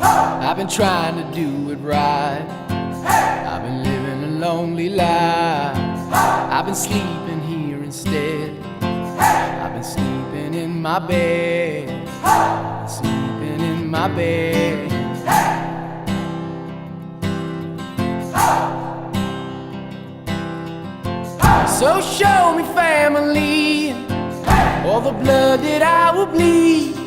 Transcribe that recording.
I've been trying to do it right. I've been living a lonely life. I've been sleeping here instead. I've been sleeping in my bed. Sleeping in my bed. So show me family, all the blood that I will bleed.